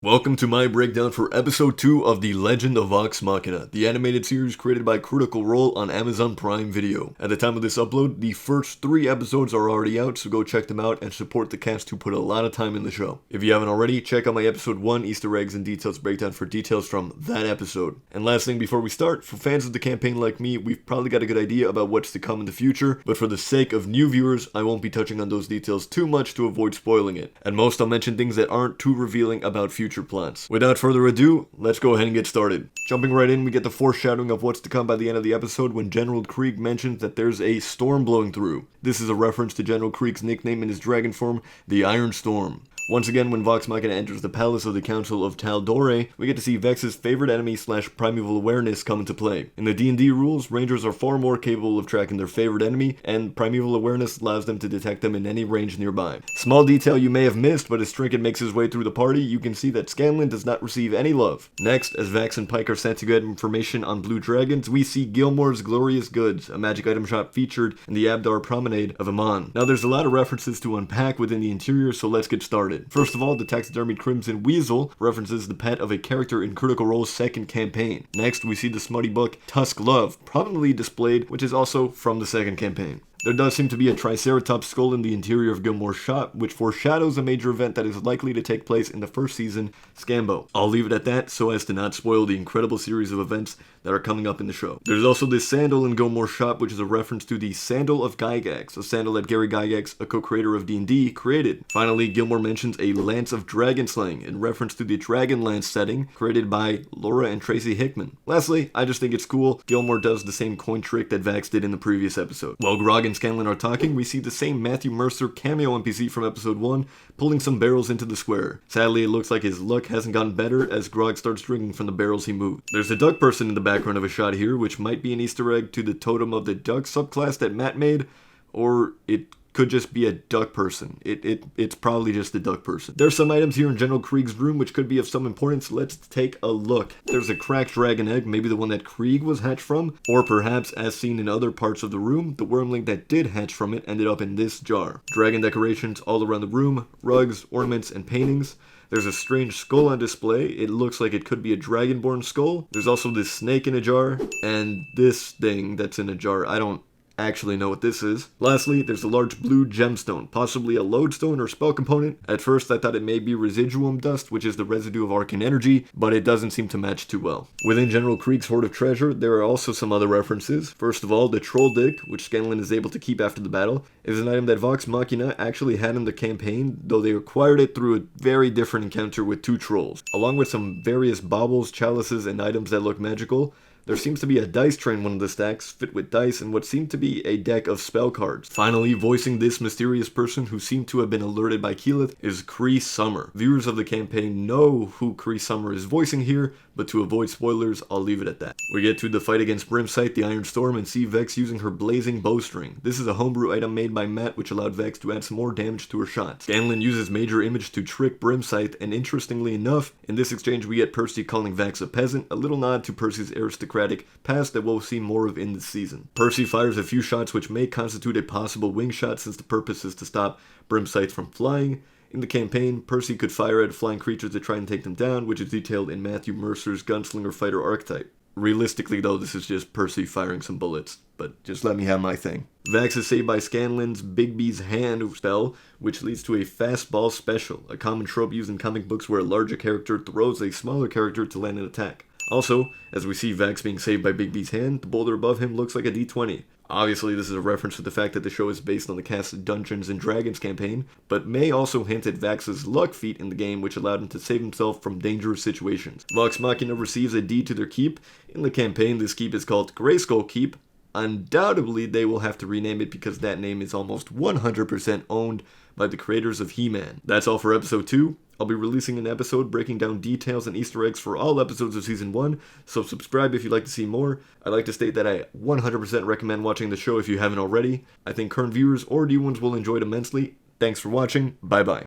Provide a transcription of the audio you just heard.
Welcome to my breakdown for episode 2 of The Legend of Vox Machina, the animated series created by Critical Role on Amazon Prime Video. At the time of this upload, the first 3 episodes are already out, so go check them out and support the cast who put a lot of time in the show. If you haven't already, check out my episode 1 Easter eggs and details breakdown for details from that episode. And last thing before we start, for fans of the campaign like me, we've probably got a good idea about what's to come in the future, but for the sake of new viewers, I won't be touching on those details too much to avoid spoiling it. At most, I'll mention things that aren't too revealing about future plans. Without further ado, let's go ahead and get started. Jumping right in, we get the foreshadowing of what's to come by the end of the episode when General Krieg mentions that there's a storm blowing through. This is a reference to General Krieg's nickname in his dragon form, the Iron Storm. Once again, when Vox Machina enters the palace of the Council of Taldore, we get to see Vex's favorite enemy / primeval awareness come into play. In the D&D rules, rangers are far more capable of tracking their favorite enemy, and primeval awareness allows them to detect them in any range nearby. Small detail you may have missed, but as Trinket makes his way through the party, you can see that Scanlan does not receive any love. Next, as Vex and Pike are sent to get information on blue dragons, we see Gilmore's Glorious Goods, a magic item shop featured in the Abdar Promenade of Amon. Now there's a lot of references to unpack within the interior, so let's get started. First of all, the taxidermied Crimson Weasel references the pet of a character in Critical Role's second campaign. Next, we see the smutty book Tusk Love, prominently displayed, which is also from the second campaign. There does seem to be a Triceratops skull in the interior of Gilmore's shop, which foreshadows a major event that is likely to take place in the first season, Scambo. I'll leave it at that so as to not spoil the incredible series of events that are coming up in the show. There's also this sandal in Gilmore's shop, which is a reference to the Sandal of Gygax, a sandal that Gary Gygax, a co-creator of D&D, created. Finally, Gilmore mentions a Lance of Dragon Slaying in reference to the Dragonlance setting created by Laura and Tracy Hickman. Lastly, I just think it's cool Gilmore does the same coin trick that Vax did in the previous episode. While Grog and Scanlan are talking, we see the same Matthew Mercer cameo NPC from episode 1 pulling some barrels into the square. Sadly, it looks like his luck hasn't gotten better as Grog starts drinking from the barrels he moved. There's a duck person in the background of a shot here, which might be an Easter egg to the totem of the duck subclass that Matt made, or it could just be a duck person. It's probably just a duck person. There's some items here in General Krieg's room which could be of some importance. Let's take a look. There's a cracked dragon egg, maybe the one that Krieg was hatched from, or perhaps, as seen in other parts of the room, the wormling that did hatch from it ended up in this jar. Dragon decorations all around the room, rugs, ornaments, and paintings. There's a strange skull on display. It looks like it could be a dragonborn skull. There's also this snake in a jar, and this thing that's in a jar. I don't actually know what this is. Lastly, there's a large blue gemstone, possibly a lodestone or spell component. At first I thought it may be residuum dust, which is the residue of arcane energy, but it doesn't seem to match too well. Within General Krieg's hoard of treasure, there are also some other references. First of all, the troll dick, which Scanlan is able to keep after the battle, is an item that Vox Machina actually had in the campaign, though they acquired it through a very different encounter with 2 trolls. Along with some various baubles, chalices, and items that look magical, there seems to be a dice tray in one of the stacks, fit with dice and what seemed to be a deck of spell cards. Finally, voicing this mysterious person who seemed to have been alerted by Keyleth is Cree Summer. Viewers of the campaign know who Cree Summer is voicing here, but to avoid spoilers, I'll leave it at that. We get to the fight against Brimsight, the Iron Storm, and see Vex using her blazing bowstring. This is a homebrew item made by Matt which allowed Vex to add some more damage to her shots. Scanlan uses Major Image to trick Brimsight, and interestingly enough, in this exchange we get Percy calling Vex a peasant, a little nod to Percy's aristocratic past that we'll see more of in this season. Percy fires a few shots which may constitute a possible wing shot since the purpose is to stop Brimsight from flying. In the campaign, Percy could fire at flying creatures to try and take them down, which is detailed in Matthew Mercer's Gunslinger Fighter archetype. Realistically though, this is just Percy firing some bullets, but just let me have my thing. Vax is saved by Scanlan's Bigby's Hand spell, which leads to a fastball special, a common trope used in comic books where a larger character throws a smaller character to land an attack. Also, as we see Vax being saved by Bigby's Hand, the boulder above him looks like a D20. Obviously, this is a reference to the fact that the show is based on the cast's Dungeons & Dragons campaign, but may also hint at Vax's luck feat in the game which allowed him to save himself from dangerous situations. Vox Machina receives a deed to their keep. In the campaign, this keep is called Grayskull Keep. Undoubtedly, they will have to rename it because that name is almost 100% owned by the creators of He-Man. That's all for episode 2. I'll be releasing an episode breaking down details and Easter eggs for all episodes of Season 1, so subscribe if you'd like to see more. I'd like to state that I 100% recommend watching the show if you haven't already. I think current viewers or new ones will enjoy it immensely. Thanks for watching. Bye-bye.